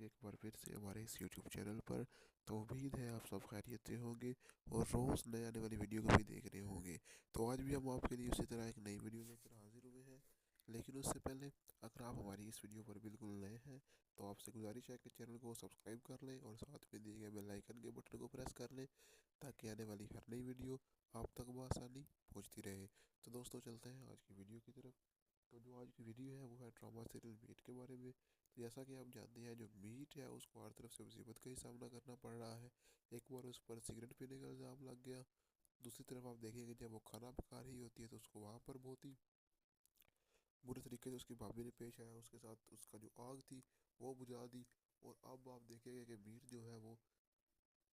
एक बार फिर से हमारे इस यूट्यूब चैनल पर। तो उम्मीद है आप सब खैरियत से होंगे और रोज़ नए आने वाली वीडियो को भी देख रहे होंगे। तो आज भी हम आपके लिए उसी तरह एक नई वीडियो लेकर हाजिर हुए हैं। लेकिन उससे पहले अगर आप हमारी इस वीडियो पर बिल्कुल नए हैं तो आपसे गुजारिश है कि चैनल को सब्सक्राइब कर लें और साथ में दिए गए बेल आइकन के बटन को प्रेस कर लें ताकि आने वाली हर नई वीडियो आप तक बआसानी पहुँचती रहे। तो दोस्तों चलते हैं आज की वीडियो की तरफ। तो जो आज की वीडियो है वो है ड्रामा सीरियल मीट के बारे में। तो जैसा कि आप जानते हैं जो मीट है उसको हर तरफ से मुसीबत का ही सामना करना पड़ रहा है। एक बार उस पर सिगरेट पीने का इल्ज़ाम लग गया। दूसरी तरफ आप देखेंगे जब वो खाना पका रही होती है तो उसको वहाँ पर बहुत ही बुरे तरीके से उसकी भाभी ने पेश आया, उसके साथ उसका जो आग थी वो बुझा दी। और अब आप देखेंगे कि मीट जो है वो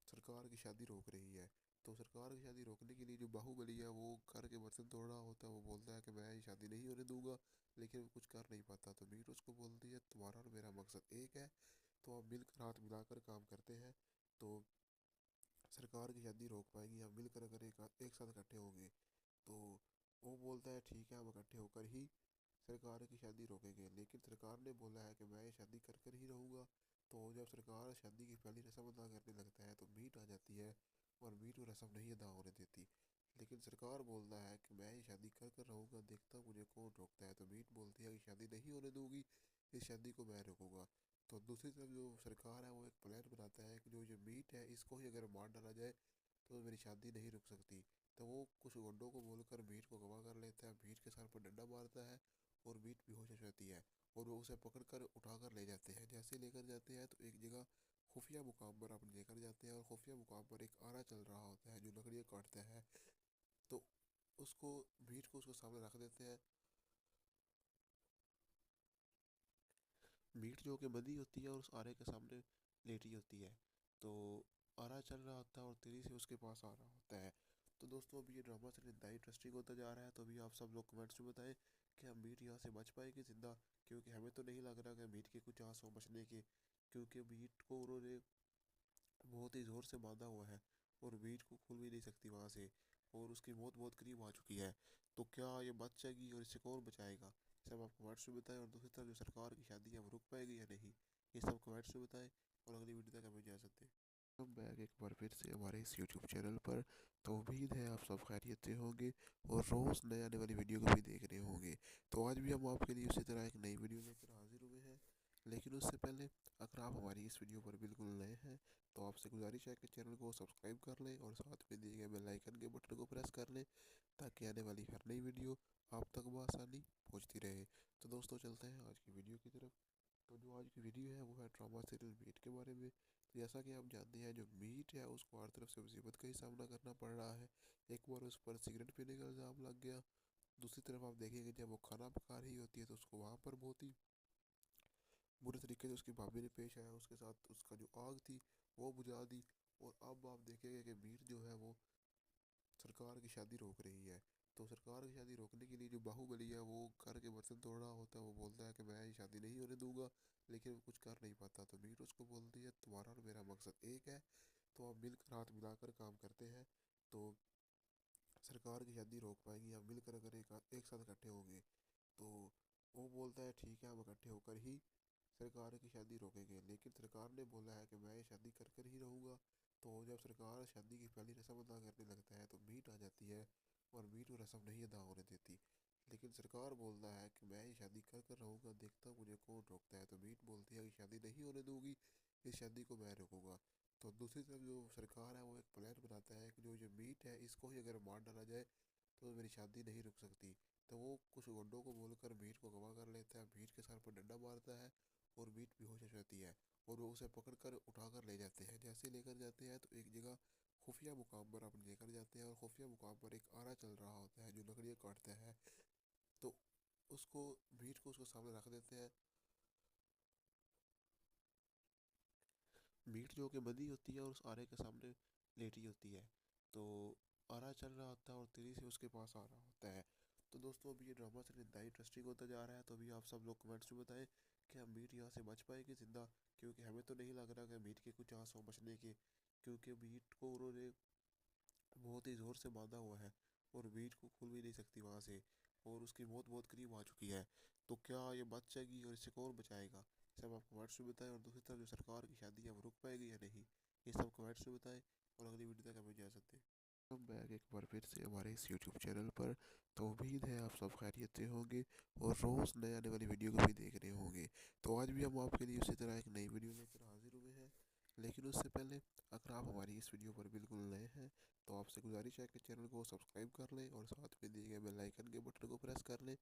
सरकार की शादी रोक रही है। तो सरकार की शादी रोकने के लिए जो बाहुबली है वो घर के बर्तन तोड़ रहा होता है, वो बोलता है कि मैं ये शादी नहीं होने दूंगा, लेकिन वो कुछ कर नहीं पाता। तो मीर उसको बोलती है तुम्हारा और मेरा मकसद एक है, तो हम मिलकर हाथ मिलाकर काम करते हैं तो सरकार की शादी रोक पाएंगे। हम मिलकर अगर एक साथ इकट्ठे होंगे तो वो बोलता है ठीक है हम इकट्ठे होकर ही सरकार की शादी रोकेंगे। लेकिन सरकार ने बोला है कि मैं ये शादी कर कर ही रहूँगा। तो जब सरकार शादी की पहली रस्म अदा करने लगता है तो मीट आ जाती है और मीट वो रस्म नहीं अदा होने देती। लेकिन सरकार बोलता है कि मैं ये शादी कर कर रहूँगा, देखता मुझे कौन रोकता है। तो मीट बोलती है कि शादी नहीं होने दूंगी, इस शादी को मैं रोकूंगा। तो दूसरी तरफ जो सरकार है वो एक प्लान बनाता है कि जो ये मीट है इसको ही अगर मार डाला जाए तो मेरी शादी नहीं रुक सकती। तो वो कुछ गुंडों को बोलकर मीट को गवाह कर लेता है, मीट के सर पर डंडा मारता है और मीट बेहोश हो जाती है। और वो उसे पकड़कर उठाकर ले जाते हैं। जैसे लेकर जाते हैं तो एक जगह खुफिया मुकाम पर अपने लेकर जाते हैं और खुफिया मुकाम पर एक आरा चल रहा होता है जो लकड़ियाँ काटता है। तो उसको मीट को उसको सामने रख देते हैं। मीट जो कि बंधी होती है और उस आरे के सामने लेटी होती है। तो आरा चल रहा होता है और तेजी से उसके पास आ रहा होता है। तो दोस्तों अभी ये ड्रामा से इंतहाई इंटरेस्टिंग होता जा रहा है। तो अभी आप सब लोग कमेंट्स में बताएं कि हम मीट यहाँ से बच पाएगी जिंदा, क्योंकि हमें तो नहीं लग रहा कि मीट के कुछ चांस हो बचने के, क्योंकि मीट को उन्होंने बहुत ही ज़ोर से बांधा हुआ है और मीट को खुल भी नहीं सकती वहाँ से और उसकी मौत बहुत करीब आ चुकी है। तो क्या ये बच जाएगी और इसे कौन बचाएगा, ये सब आप कमेंट्स में बताएं। और दूसरी तरफ जो सरकार की शादी है वो रुक पाएगी या नहीं, ये सब कमेंट्स में बताएं। और अगली वीडियो तक हमें इजाज़त दें। हम बैक एक बार फिर से हमारे इस यूट्यूब चैनल पर। तो उम्मीद है आप सब खैरियत से होंगे और रोज़ नए आने वाली वीडियो को भी देख रहे होंगे। तो आज भी हम आपके लिए उसी तरह एक नई वीडियो लेकर हाजिर हुए हैं। लेकिन उससे पहले अगर आप हमारी इस वीडियो पर बिल्कुल नए हैं तो आपसे गुजारिश है कि चैनल को सब्सक्राइब कर लें और साथ में दिए गए बेल आइकन के बटन को प्रेस कर लें ताकि आने वाली हर नई वीडियो आप तक बआसानी पहुंचती रहे। तो दोस्तों चलते हैं आज की वीडियो की तरफ। तो जो आज की वीडियो है वो है ड्रामा सीरियल मीट के बारे में। तो जैसा कि आप जानते हैं जो मीट है उसको हर तरफ से मुसीबत का ही सामना करना पड़ रहा है। एक बार उस पर सिगरेट पीने का इल्ज़ाम लग गया। दूसरी तरफ आप देखेंगे जब वो खाना पका रही होती है तो उसको वहाँ पर बहुत ही बुरे तरीके से उसकी भाभी ने पेश आया, उसके साथ उसका जो आग थी वो बुझा दी। और अब आप देखेंगे कि मीर जो है वो सरकार की शादी रोक रही है। तो सरकार की शादी रोकने के लिए जो बाहुबली है वो घर के बर्तन तोड़ रहा होता है, वो बोलता है कि मैं ये शादी नहीं होने दूंगा, लेकिन वो कुछ कर नहीं पाता। तो मीर उसको बोलती है तुम्हारा और मेरा मकसद एक है, तो हम मिलकर हाथ मिलाकर काम करते हैं तो सरकार की शादी रोक पाएंगे। हम मिलकर अगर एक साथ इकट्ठे होंगे तो वो बोलता है ठीक है हम इकट्ठे होकर ही सरकार की शादी रोकेंगे। लेकिन सरकार ने बोला है कि मैं ये शादी कर कर ही रहूँगा। तो जब सरकार शादी की पहली रस्म अदा करने लगता है तो मीट आ जाती है और मीट वो रस्म नहीं अदा होने देती। लेकिन सरकार बोलता है कि मैं ये शादी कर कर रहूँगा, देखता मुझे कौन रोकता है। तो मीट बोलती है कि शादी नहीं होने दूंगी, इस शादी को मैं रोकूंगा। तो दूसरी तरफ जो सरकार है वो एक प्लान बनाता है कि जो ये मीट है इसको ही अगर मार डाला जाए तो मेरी शादी नहीं रुक सकती। तो वो कुछ गुंडों को बोलकर मीट को गवाह कर लेता है, मीट के सर पर डंडा मारता है और मीट बेहोश हो जाती है। और वो उसे पकड़कर उठाकर ले जाते हैं। जैसे लेकर जाते हैं तो एक जगह खुफिया मुकाम पर अपने लेकर जाते हैं और खुफिया मुकाम पर एक आरा चल रहा होता है जो लकड़ियाँ काटता है। तो उसको मीट को उसको सामने रख देते हैं। मीट जो कि बंधी होती है और उस आरे के सामने लेटी होती है। तो आरा चल रहा होता है और तेजी से उसके पास आ रहा होता है। तो दोस्तों अभी ये ड्रामा से इंतहाई इंटरेस्टिंग होता जा रहा है। तो अभी आप सब लोग कमेंट्स में बताएं कि हम मीट यहाँ से बच पाएगी जिंदा, क्योंकि हमें तो नहीं लग रहा कि मीट के कुछ चांस हो बचने के, क्योंकि मीट को उन्होंने बहुत ही ज़ोर से बांधा हुआ है और मीट को खुल भी नहीं सकती वहाँ से और उसकी मौत बहुत करीब आ चुकी है। तो क्या ये बच जाएगी और इसे कौन बचाएगा, सब आप कमेंट्स में बताएं। और दूसरी तरफ जो सरकार की शादी है वो रुक पाएगी या नहीं, ये सब कमेंट्स में बताएं। और अगली वीडियो तक हमें इजाज़त दें। हम बैक एक बार फिर से हमारे इस यूट्यूब चैनल पर। तो उम्मीद है आप सब खैरियत से होंगे और रोज़ नए आने वाली वीडियो को भी देख रहे होंगे। तो आज भी हम आपके लिए उसी तरह एक नई वीडियो लेकर हाजिर हुए हैं। लेकिन उससे पहले अगर आप हमारी इस वीडियो पर बिल्कुल नए हैं तो आपसे गुजारिश है कि चैनल को सब्सक्राइब कर लें और साथ में दिए गए बेल आइकन के बटन को प्रेस कर लें,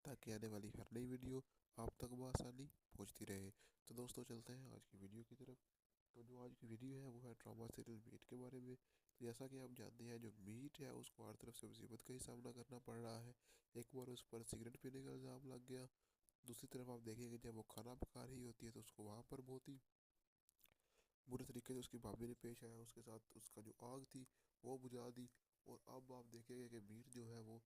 ताकि आने वाली हर नई वीडियो आप तक बआसानी पहुंचती रहे। तो दोस्तों चलते हैं आज की वीडियो की तरफ। तो जो आज की वीडियो है वो है ड्रामा सीरियल मीट के बारे में। तो जैसा कि आप जानते हैं, जो मीट है उसको हर तरफ से मुसीबत का ही सामना करना पड़ रहा है। एक बार उस पर सिगरेट पीने का इल्ज़ाम लग गया। दूसरी तरफ आप देखेंगे जब वो खाना पका रही होती है तो उसको वहाँ पर बहुत ही बुरे तरीके से उसकी भाभी ने पेश आया, उसके साथ उसका जो आग थी वो बुझा दी। और अब आप देखेंगे कि मीट जो है वो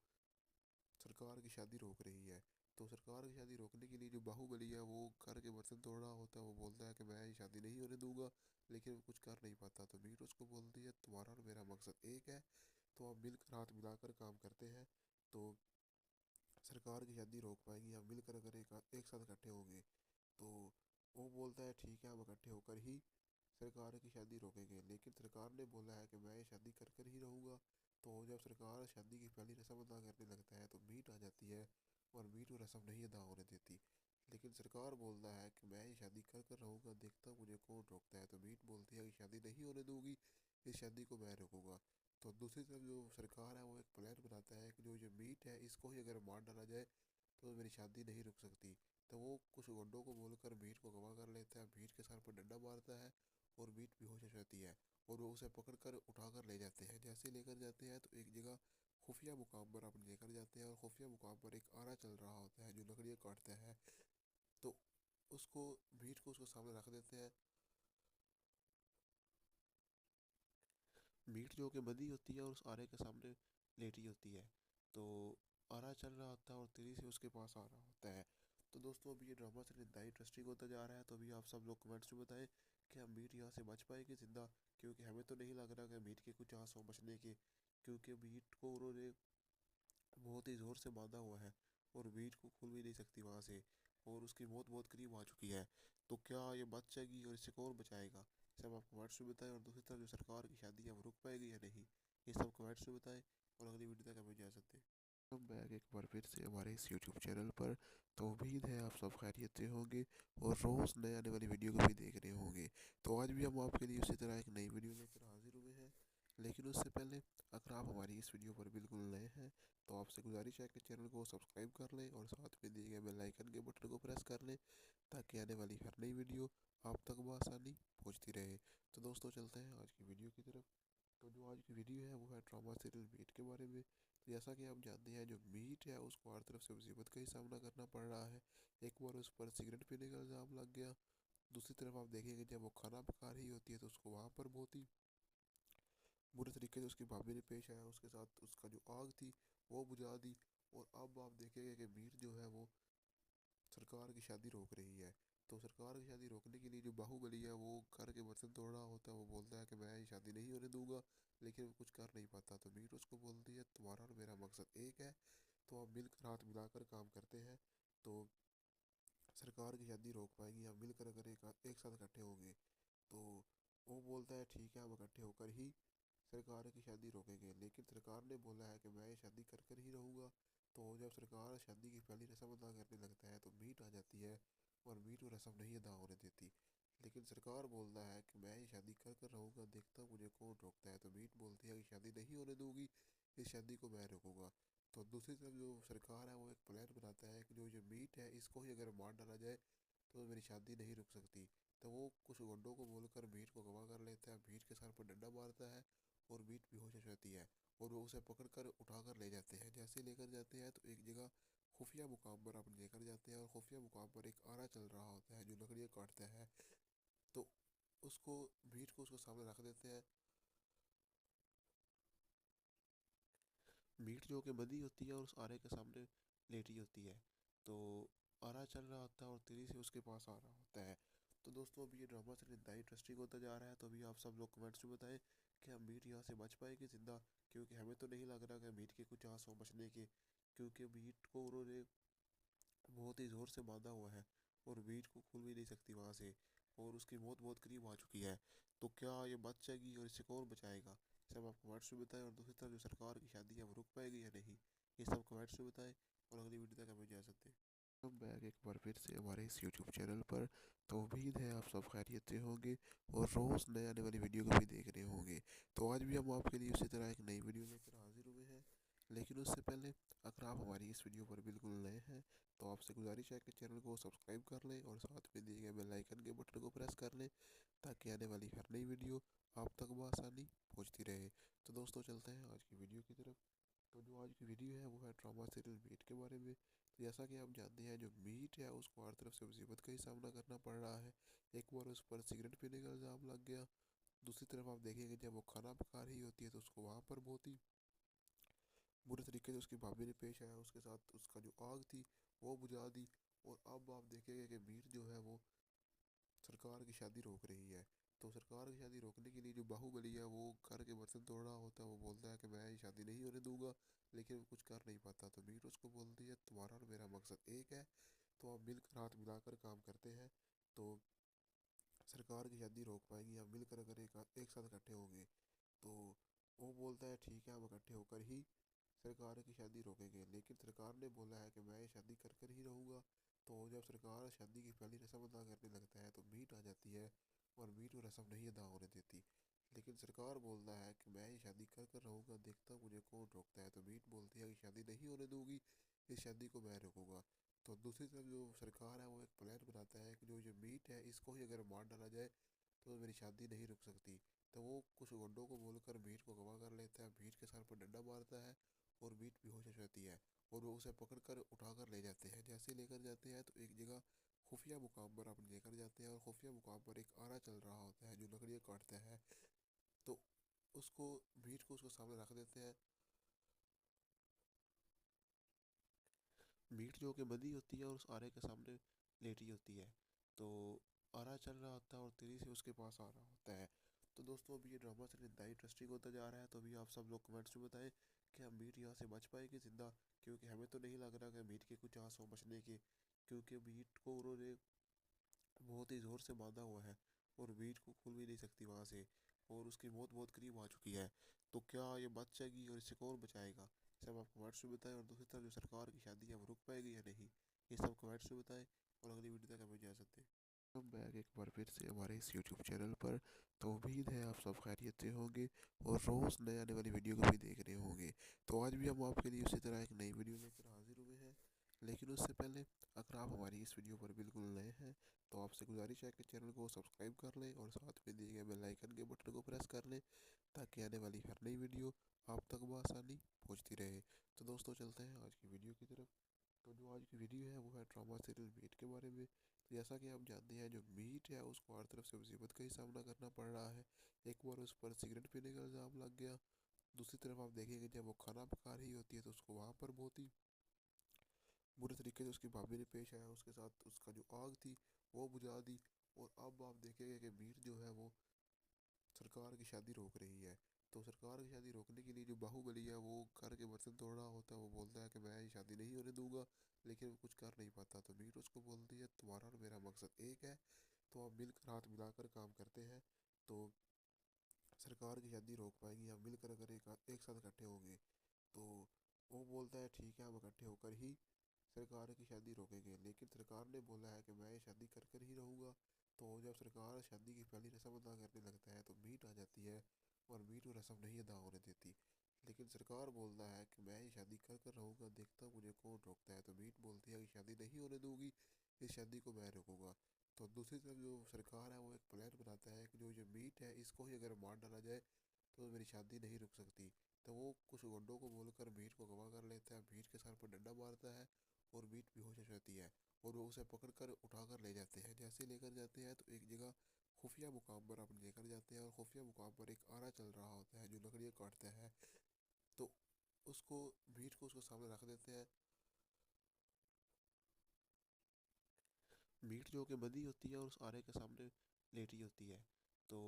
सरकार की शादी रोक रही है। तो सरकार की शादी रोकने के लिए जो बाहुबली है वो घर के बर्तन तोड़ रहा होता है, वो बोलता है कि मैं ये शादी नहीं होने दूंगा, लेकिन वो कुछ कर नहीं पाता। तो मीट उसको बोलती है तुम्हारा और मेरा मकसद एक है, तो हम मिलकर हाथ मिलाकर काम करते हैं तो सरकार की शादी रोक पाएंगे। हम मिलकर अगर एक साथ इकट्ठे होंगे तो वो बोलता है ठीक है, हम इकट्ठे होकर ही सरकार की शादी रोकेंगे। लेकिन सरकार ने बोला है कि मैं ये शादी कर कर ही रहूँगा। तो जब सरकार शादी की पहली रस्म अदा करने लगता है तो मीट आ जाती है और मीट वो रस्म नहीं अदा होने देती। लेकिन सरकार बोलता है कि मैं ये शादी कर कर रहूँगा, देखता हूँ मुझे कौन रोकता है। तो मीट बोलती है कि शादी नहीं होने दूंगी, इस शादी को मैं रोकूंगा। तो दूसरी तरफ जो सरकार है वो एक प्लान बनाता है कि जो ये मीट है इसको ही अगर मार डाला जाए तो मेरी शादी नहीं रुक सकती। तो वो कुछ गुंडों को बोलकर मीट को गवाह कर लेता है, मीट के सर पर डंडा मारता है और मीट बेहोश हो जाती है। और वो उसे पकड़कर उठाकर ले जाते हैं। जैसे लेकर जाते हैं तो एक जगह खुफिया मुकाम पर अपने लेकर जाते हैं, और खुफिया मुकाम पर एक आरा चल रहा होता है जो लकड़ियाँ काटता है। तो उसको मीट को उसके सामने रख देते हैं। मीट जो कि बंधी होती है और उस आरे के सामने लेटी होती है। तो आरा चल रहा होता है और तेजी से उसके पास आ रहा होता है। तो दोस्तों अभी ये ड्रामा से इंतहाई इंटरेस्टिंग होता जा रहा है। तो अभी आप सब लोग कमेंट्स में बताएं कि हम मीट यहाँ से बच पाएंगे जिंदा, क्योंकि हमें तो नहीं लग रहा कि मीट के कुछ चांस हो बचने के, क्योंकि मीट को उन्होंने बहुत ही ज़ोर से बांधा हुआ है और मीट को खुल भी नहीं सकती वहाँ से, और उसकी मौत बहुत करीब आ चुकी है। तो क्या ये बच जाएगी और इसे कौन बचाएगा, सब आप कमेंट्स में बताएं। और दूसरी तरफ जो सरकार की शादी है वो रुक पाएगी या नहीं, ये सब कमेंट्स में बताएं। और अगली वीडियो तक हमें इजाज़त दें। हम बैक एक बार फिर से हमारे इस यूट्यूब चैनल पर। तो उम्मीद है आप सब खैरियत से होंगे और रोज़ नए आने वाली वीडियो को भी देख रहे होंगे। तो आज भी हम आपके लिए उसी तरह एक नई वीडियो लेकर हाजिर हुए हैं। लेकिन उससे पहले अगर आप हमारी इस वीडियो पर बिल्कुल नए हैं तो आपसे गुजारिश है कि चैनल को सब्सक्राइब कर लें और साथ में दिए गए बेल आइकन के बटन को प्रेस कर लें, ताकि आने वाली हर नई वीडियो आप तक बआसानी पहुंचती रहे। तो दोस्तों चलते हैं आज की वीडियो की तरफ। तो जो आज की वीडियो है वो है ड्रामा सीरियल मीट के बारे में। तो जैसा कि आप जानते हैं, जो मीट है उसको हर तरफ से मुसीबत का ही सामना करना पड़ रहा है। एक बार उस पर सिगरेट पीने का इल्ज़ाम लग गया। दूसरी तरफ आप देखेंगे जब वो खाना पका रही होती है तो उसको वहाँ पर बहुत ही बुरे तरीके से उसकी भाभी ने पेश आया, उसके साथ उसका जो आग थी वो बुझा दी। और अब आप देखेंगे कि मीट जो है वो सरकार की शादी रोक रही है। तो सरकार की शादी रोकने के लिए जो बाहुबली है वो घर के बर्तन तोड़ रहा होता है, वो बोलता है कि मैं ये शादी नहीं होने दूंगा, लेकिन वो कुछ कर नहीं पाता। तो मीट उसको बोलती है तुम्हारा और मेरा मकसद एक है, तो हम मिलकर हाथ मिलाकर काम करते हैं तो सरकार की शादी रोक पाएंगे। हम मिलकर अगर एक साथ इकट्ठे होंगे तो वो बोलता है ठीक है, हम इकट्ठे होकर ही सरकार की शादी रोकेंगे। लेकिन सरकार ने बोला है कि मैं ये शादी कर कर ही रहूँगा। तो जब सरकार शादी की पहली रस्म अदा करने लगता है तो मीट आ जाती है और मीट वो रस्म नहीं अदा होने देती। लेकिन सरकार बोलता है कि मैं ये शादी कर कर रहूँगा, देखता हूँ मुझे कौन रोकता है। तो मीट बोलती है कि शादी नहीं होने दूंगी, इस शादी को मैं रोकूंगा। तो दूसरी तरफ जो सरकार है वो एक प्लान बनाता है कि जो ये मीट है इसको ही अगर मार डाला जाए तो मेरी शादी नहीं रुक सकती। तो वो कुछ गुंडों को बोलकर मीट को गवाह कर लेता है, मीट के सर पर डंडा मारता है और मीट बेहोश हो जाती है। और वो उसे पकड़कर उठाकर ले जाते हैं। जैसे लेकर जाते हैं तो एक जगह खुफिया मुकाम पर अपने लेकर जाते हैं, और खुफिया मुकाम पर एक आरा चल रहा होता है जो लकड़ियाँ काटता है। तो उसको मीट को उसके सामने रख देते हैं। मीट जो कि बंधी होती है और उस आरे के सामने लेटी होती है। तो आरा चल रहा होता है और तेजी से उसके पास आ रहा होता है। तो दोस्तों अभी ये ड्रामा से इंतहाई इंटरेस्टिंग होता जा रहा है। तो अभी आप सब लोग कमेंट्स में बताएं कि हम मीट यहाँ से बच पाएंगे जिंदा, क्योंकि हमें तो नहीं लग रहा कि मीट के कुछ चांस हो बचने के, क्योंकि मीट को उन्होंने बहुत ही ज़ोर से बांधा हुआ है और मीट को खुल भी नहीं सकती वहाँ से, और उसकी मौत बहुत करीब आ चुकी है। तो क्या ये बच जाएगी और इसे कौन बचाएगा? सब आप कमेंट्स में बताएं। और दूसरी तरफ जो सरकार की शादी है वो रुक पाएगी या नहीं, ये सब कमेंट्स में बताएं। और अगली वीडियो तक हमें इजाज़त दें। हम बैक एक बार फिर से हमारे इस यूट्यूब चैनल पर। तो उम्मीद है आप सब खैरियत से होंगे और रोज़ नए आने वाली वीडियो को भी देख रहे होंगे। तो आज भी हम आपके लिए उसी तरह एक नई वीडियो लेकर हाजिर हुए हैं। लेकिन उससे पहले, अगर आप हमारी इस वीडियो पर बिल्कुल नए हैं तो आपसे गुजारिश है कि चैनल को सब्सक्राइब कर लें और साथ में दिए गए बेल आइकन के बटन को प्रेस कर लें, ताकि आने वाली हर नई वीडियो आप तक बआसानी पहुंचती रहे। तो दोस्तों, चलते हैं आज की वीडियो की तरफ। तो जो आज की वीडियो है वो है ड्रामा सीरियल मीट के बारे में। तो जैसा कि आप जानते हैं, जो मीट है उसको हर तरफ से मुसीबत का ही सामना करना पड़ रहा है। एक बार उस पर सिगरेट पीने का इल्ज़ाम लग गया। दूसरी तरफ आप देखेंगे, जब वो खाना पका रही होती है तो उसको वहाँ पर बहुत ही बुरे तरीके से उसकी भाभी ने पेश आया, उसके साथ उसका जो आग थी वो बुझा दी। और अब आप देखेंगे कि मीट जो है वो सरकार की शादी रोक रही है। तो सरकार की शादी रोकने के लिए जो बाहुबली है वो घर के बर्तन तोड़ रहा होता है, वो बोलता है कि मैं ये शादी नहीं होने दूंगा, लेकिन वो कुछ कर नहीं पाता। तो मीर उसको बोलती है, तुम्हारा और मेरा मकसद एक है, तो आप मिलकर हाथ मिलाकर काम करते हैं तो सरकार की शादी रोक पाएंगे। आप मिलकर अगर एक साथ इकट्ठे होंगे तो वो बोलता है ठीक है, हम इकट्ठे होकर ही सरकार की शादी रोकेंगे। लेकिन सरकार ने बोला है कि मैं ये शादी कर कर ही रहूँगा। तो जब सरकार शादी की पहली रस्म अदा करने लगता है तो मीट आ जाती है और मीट वो रस्म नहीं अदा होने देती। लेकिन सरकार बोलता है कि मैं ये शादी कर कर रहूँगा, देखता हूँ मुझे कौन रोकता है। तो मीट बोलती है कि शादी नहीं होने दूंगी, इस शादी को मैं रोकूंगा। तो दूसरी तरफ जो सरकार है वो एक प्लान बनाता है कि जो ये मीट है इसको ही अगर मार डाला जाए तो मेरी शादी नहीं रुक सकती। तो वो कुछ गुंडों को बोलकर मीट को गवाह कर लेता है, मीट के सर पर डंडा मारता है और मीट बेहोश हो जाती है। और वो उसे पकड़कर उठाकर ले जाते हैं। जैसे ही लेकर जाते हैं तो एक जगह खुफिया मुकाम पर अपने लेकर जाते हैं, और खुफिया मुकाम पर एक आरा चल रहा होता है जो लकड़ियाँ काटता है। तो उसको मीट को उसको सामने रख देते हैं। मीट जो कि बंधी होती है और उस आरे के सामने लेटी होती है। तो आरा चल रहा होता है और तेजी से उसके पास आ रहा होता है। तो दोस्तों, अभी ये ड्रामा चल इंतहा इंटरेस्टिंग होता जा रहा है। तो अभी आप सब लोग कमेंट्स में बताएं कि हम मीट यहाँ से बच पाएगी जिंदा, क्योंकि हमें तो नहीं लग रहा कि मीट के कुछ आस हो बचने के। क्योंकि मीट को उन्होंने बहुत ही ज़ोर से बांधा हुआ है और मीट को खुल भी नहीं सकती वहाँ से, और उसकी मौत बहुत करीब आ चुकी है। तो क्या ये बच जाएगी और इसे कौन बचाएगा? सब आप कमेंट्स में बताएं। और दूसरी तरफ जो सरकार की शादी है वो रुक पाएगी या नहीं, ये सब कमेंट्स में बताएं। और अगली वीडियो तक हमें इजाज़त दें। हम बैक एक बार फिर से हमारे इस यूट्यूब चैनल पर। तो उम्मीद है आप सब खैरियत से होंगे और रोज़ नए आने वाली वीडियो को भी देख रहे होंगे। तो आज भी हम आपके लिए उसी तरह एक नई वीडियो लेकर हाजिर हुए हैं। लेकिन उससे पहले, अगर आप हमारी इस वीडियो पर बिल्कुल नए हैं तो आपसे गुजारिश है कि चैनल को सब्सक्राइब कर लें और साथ में दिए गए बेल आइकन के बटन को प्रेस कर लें, ताकि आने वाली हर नई वीडियो आप तक बआसानी पहुंचती रहे। तो दोस्तों, चलते हैं आज की वीडियो की तरफ। तो जो आज की वीडियो है वो है ड्रामा सीरियल मीट के बारे में। तो जैसा कि आप जानते हैं, जो मीट है उसको हर तरफ से मुसीबत का ही सामना करना पड़ रहा है। एक बार उस पर सिगरेट पीने का इल्ज़ाम लग गया। दूसरी तरफ आप देखेंगे, जब वो खाना पका रही होती है तो उसको वहाँ पर बहुत ही बुरे तरीके से उसकी भाभी ने पेश आया, उसके साथ उसका जो आग थी वो बुझा दी। और अब आप देखेंगे कि मीर जो है वो सरकार की शादी रोक रही है। तो सरकार की शादी रोकने के लिए जो बाहुबली है वो घर के बर्तन तोड़ रहा होता है, वो बोलता है कि मैं ये शादी नहीं होने दूंगा, लेकिन वो कुछ कर नहीं पाता। तो मीर उसको बोलती है, तुम्हारा और मेरा मकसद एक है, तो आप मिलकर हाथ मिलाकर काम करते हैं तो सरकार की शादी रोक पाएंगे। आप मिलकर अगर एक साथ इकट्ठे होंगे तो वो बोलता है ठीक है, हम इकट्ठे होकर ही सरकार की शादी रोकेंगे। लेकिन सरकार ने बोला है कि मैं ये शादी कर कर ही रहूँगा। तो जब सरकार शादी की पहली रस्म अदा करने लगता है तो मीट आ जाती है और मीट वो रस्म नहीं अदा होने देती। लेकिन सरकार बोलता है कि मैं ये शादी कर कर रहूँगा, देखता हूँ मुझे कौन रोकता है। तो मीट बोलती है कि शादी नहीं होने दूंगी, इस शादी को मैं रोकूंगा। तो दूसरी तरफ जो सरकार है वो एक प्लान बनाता है कि जो ये मीट है इसको ही अगर मार डाला जाए तो मेरी शादी नहीं रुक सकती। तो वो कुछ गुंडों को बोलकर मीट को गवाह कर लेता है, मीट के सर पर डंडा मारता है और मीट बेहोश हो जाती है। और वो उसे पकड़कर उठाकर ले जाते हैं। जैसे ही लेकर जाते हैं तो एक जगह खुफिया मुकाम पर अपने लेकर जाते हैं, और खुफिया मुकाम पर एक आरा चल रहा होता है जो लकड़ियाँ काटता है। तो उसको मीट को उसको सामने रख देते हैं। मीट जो कि बंधी होती है और उस आरे के सामने लेटी होती है। तो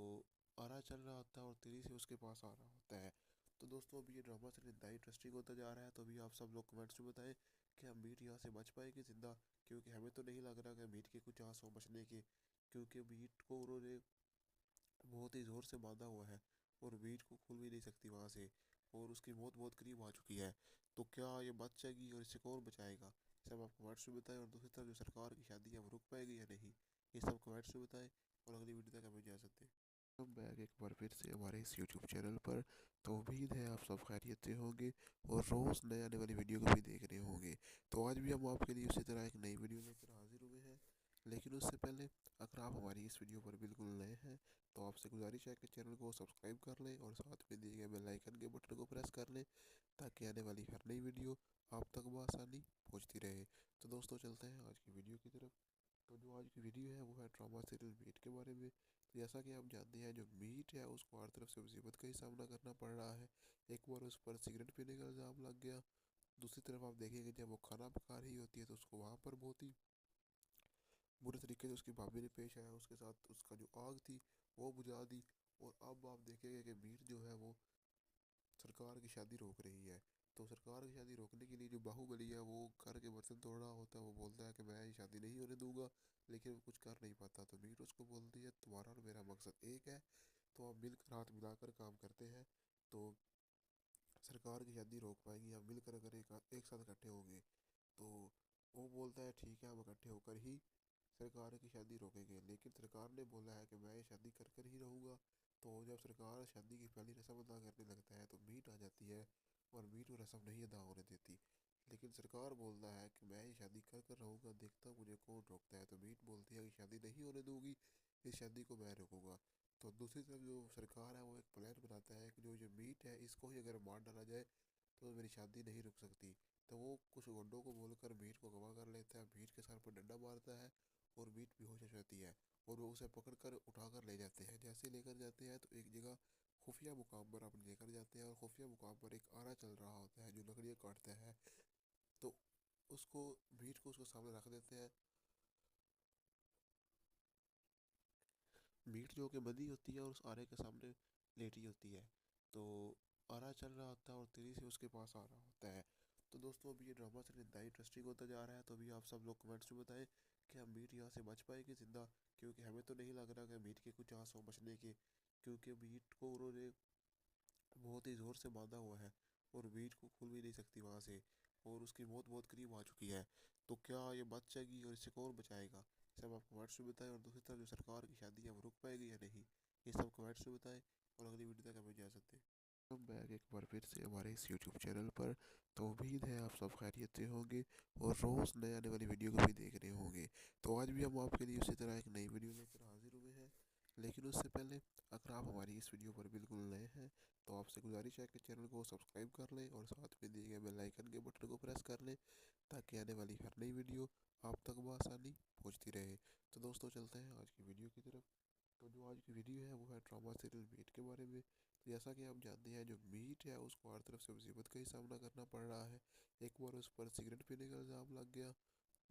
आरा चल रहा होता है और तेजी से उसके पास आ रहा होता है। तो दोस्तों, अभी ये ड्रामा चल इंतहा इंटरेस्टिंग होता जा रहा है। तो अभी आप सब लोग कमेंट्स में बताएं कि हम मीट यहाँ से बच पाएगी जिंदा, क्योंकि हमें तो नहीं लग रहा कि मीट के कुछ चांस हो बचने के, क्योंकि मीट को उन्होंने बहुत ही ज़ोर से बांधा हुआ है और मीट को खुल भी नहीं सकती वहाँ से, और उसकी मौत बहुत करीब आ चुकी है। तो क्या ये बच जाएगी और इसे कौन बचाएगा? इसे हम आप कमेंट्स में बताएं। और दूसरी तरफ जो सरकार की शादी है वो रुक पाएगी या नहीं, ये सब कमेंट्स में बताएं। और अगली वीडियो तक हमें इजाज़त दें। हम बैक एक बार फिर से हमारे इस यूट्यूब चैनल पर। तो उम्मीद है आप सब खैरियत से होंगे और रोज़ नए आने वाली वीडियो को भी देख रहे होंगे। तो आज भी हम आपके लिए उसी तरह एक नई वीडियो लेकर हाजिर हुए हैं। लेकिन उससे पहले, अगर आप हमारी इस वीडियो पर बिल्कुल नए हैं तो आपसे गुजारिश है कि चैनल को सब्सक्राइब कर लें और साथ में दिए गए बेल आइकन के बटन को प्रेस कर लें, ताकि आने वाली हर नई वीडियो आप तक बआसानी पहुंचती रहे। तो दोस्तों, चलते हैं आज की वीडियो की तरफ। तो जो आज की वीडियो है वो है ड्रामा सीरियल मीट के बारे में। तो जैसा कि आप जानते हैं, जो मीट है उसको हर तरफ से मुसीबत का ही सामना करना पड़ रहा है। एक बार उस पर सिगरेट पीने का इल्ज़ाम लग गया। दूसरी तरफ आप देखेंगे, जब वो खाना पका रही होती है तो उसको वहाँ पर बहुत ही बुरे तरीके से उसकी भाभी ने पेश आया, उसके साथ उसका जो आग थी वो बुझा दी। और अब आप देखेंगे कि मीर जो है वो सरकार की शादी रोक रही है। तो सरकार की शादी रोकने के लिए जो बाहुबली है वो घर के बर्तन तोड़ रहा होता है, वो बोलता है कि मैं ये शादी नहीं होने दूंगा, लेकिन वो कुछ कर नहीं पाता। तो मीर उसको बोलती है, तुम्हारा और मेरा मकसद एक है, तो आप मिलकर हाथ मिलाकर काम करते हैं तो सरकार की शादी रोक पाएंगे, हम मिलकर अगर एक साथ इकट्ठे होंगे। तो वो बोलता है, ठीक है, हम इकट्ठे होकर ही सरकार की शादी रोकेंगे। लेकिन सरकार ने बोला है कि मैं ये शादी कर कर ही रहूँगा। तो जब सरकार शादी की पहली रस्म अदा करने लगता है तो मीट आ जाती है और मीट वो रस्म नहीं अदा होने देती। लेकिन सरकार बोलता है कि मैं ये शादी कर कर रहूँगा, देखता मुझे कौन रोकता है। तो मीट बोलती है कि शादी नहीं होने दूंगी, इस शादी को मैं रोकूंगा। तो दूसरी तरफ जो सरकार है वो एक प्लान बनाता है कि जो ये मीट है इसको ही अगर मार डाला जाए तो मेरी शादी नहीं रुक सकती। तो वो कुछ गुंडों को बोलकर मीट को गवाह कर लेता है, मीट के सर पर डंडा मारता है और मीट बेहोश हो जाती है। और वो उसे पकड़कर उठाकर ले जाते हैं। जैसे लेकर जाते हैं तो एक जगह खुफिया मुकाम पर अपने लेकर जाते हैं, और खुफिया मुकाम पर एक आरा चल रहा होता है जो लकड़ियाँ काटता है। तो उसको मीट को उसको सामने रख देते हैं। मीट जो कि बंधी होती है और उस आरे के सामने लेटी होती है। तो आरा चल रहा होता है और तेजी से उसके पास आ रहा होता है। तो दोस्तों, अभी ये ड्रामा से इतना इंटरेस्टिंग होता जा रहा है। तो अभी आप सब लोग कमेंट्स में बताएं कि हम मीट यहाँ से बच पाएगी जिंदा, क्योंकि हमें तो नहीं लग रहा कि मीट के कुछ चांस हो बचने के, क्योंकि मीट को उन्होंने बहुत ही ज़ोर से बांधा हुआ है और मीट को खुल भी नहीं सकती वहाँ से, और उसकी मौत बहुत करीब आ चुकी है। तो क्या ये बच जाएगी और इसे कौन बचाएगा? ये सब आप कमेंट्स में बताएं। और दूसरी तरफ जो सरकार की शादी है वो रुक पाएगी या नहीं, ये सब कमेंट्स में बताएं। और अगली वीडियो तक हमें इजाज़त दें। हम बैक एक बार फिर से हमारे इस यूट्यूब चैनल पर। तो उम्मीद है आप सब खैरियत से होंगे और रोज़ नए आने वाली वीडियो को भी देख रहे होंगे। तो आज भी हम आपके लिए उसी तरह एक नई वीडियो लेकर हाजिर हुए हैं। लेकिन उससे पहले, अगर आप हमारी इस वीडियो पर बिल्कुल नए हैं तो आपसे गुजारिश है कि चैनल को सब्सक्राइब कर लें और साथ में दिए गए बेल आइकन के बटन को प्रेस कर लें, ताकि आने वाली हर नई वीडियो आप तक बआसानी पहुंचती रहे। तो दोस्तों, चलते हैं आज की वीडियो की तरफ। तो जो आज की वीडियो है वो है ड्रामा सीरियल मीट के बारे में। तो जैसा कि आप जानते हैं, जो मीट है उसको हर तरफ से मुसीबत का ही सामना करना पड़ रहा है। एक बार उस पर सिगरेट पीने का इल्ज़ाम लग गया।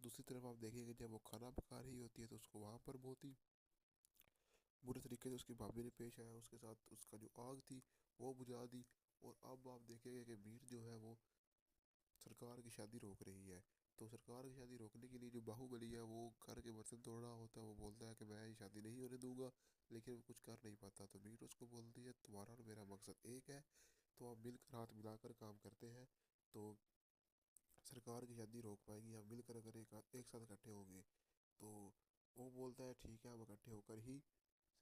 दूसरी तरफ आप देखेंगे, जब वो खाना पका रही होती है तो उसको वहाँ पर बहुत ही बुरे तरीके से उसकी भाभी ने पेश आया, उसके साथ उसका जो आग थी वो बुझा दी। और अब आप देखेंगे कि मीर जो है वो सरकार की शादी रोक रही है। तो सरकार की शादी रोकने के लिए जो बाहुबली है वो घर के बर्तन तोड़ रहा होता है, वो बोलता है कि मैं ये शादी नहीं होने दूंगा, लेकिन वो कुछ कर नहीं पाता। तो मीर उसको बोलती है, तुम्हारा और मेरा मकसद एक है, तो आप मिलकर हाथ मिलाकर काम करते हैं तो सरकार की शादी रोक पाएंगे, हम मिलकर अगर एक साथ इकट्ठे होंगे। तो वो बोलता है, ठीक है, हम इकट्ठे होकर ही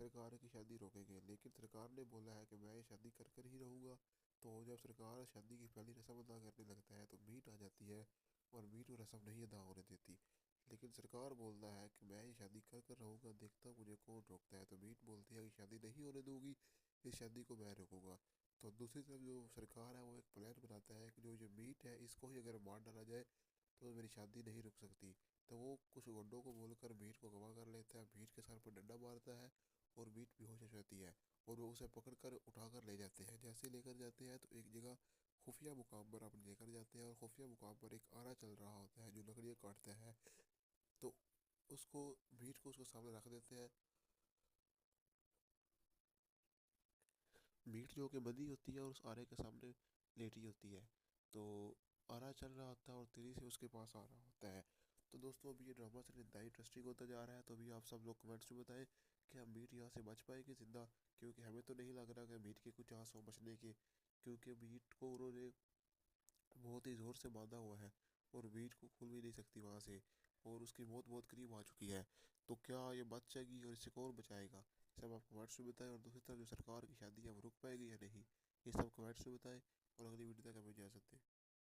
सरकार की शादी रोकेंगे। लेकिन सरकार ने बोला है कि मैं ये शादी कर कर ही रहूँगा। तो जब सरकार शादी की पहली रस्म अदा करने लगता है तो मीट आ जाती है और मीट वो रस्म नहीं अदा होने देती। लेकिन सरकार बोलता है कि मैं ये शादी कर कर रहूँगा, देखता मुझे कौन रोकता है। तो मीट बोलती है कि शादी नहीं होने दूंगी, इस शादी को मैं रोकूंगा। तो दूसरी तरफ जो सरकार है वो एक प्लान बनाता है कि जो ये मीट है इसको ही अगर मार डाला जाए तो मेरी शादी नहीं रुक सकती। तो वो कुछ गुंडों को बोलकर मीट को गवाह कर लेता है, मीट के सर पर डंडा मारता है और मीट बेहोश हो जाती है। और वो उसे पकड़कर उठाकर ले जाते हैं। जैसे लेकर जाते हैं तो एक जगह खुफिया मुकाम पर अपने लेकर जाते हैं, और खुफिया मुकाम पर एक आरा चल रहा होता है जो लकड़ियाँ काटता है। तो उसको मीट को उसको सामने रख देते हैं। मीट जो कि बंधी होती है और उस आरे के सामने लेटी होती है। तो आरा चल रहा होता है और तेजी से उसके पास आ रहा होता है। तो दोस्तों अभी ये ड्रामा चैनल इतना इंटरेस्टिंग होता जा रहा है, तो अभी आप सब लोग कमेंट्स में बताएं कि हम मीट यहाँ से बच पाएंगे जिंदा। क्योंकि हमें तो नहीं लग रहा कि मीट के कुछ चांस हो बचने के, क्योंकि मीट को उन्होंने बहुत ही ज़ोर से बांधा हुआ है और मीट को खुल भी नहीं सकती वहाँ से, और उसकी मौत बहुत करीब आ चुकी है। तो क्या ये बच जाएगी और इसे कौन बचाएगा, ये सब आप कमेंट्स में बताएं। और दूसरी तरफ जो सरकार की शादी है वो रुक पाएगी या नहीं, ये सब कमेंट्स में बताएं। और अगली वीडियो तक हमें इजाज़त दें।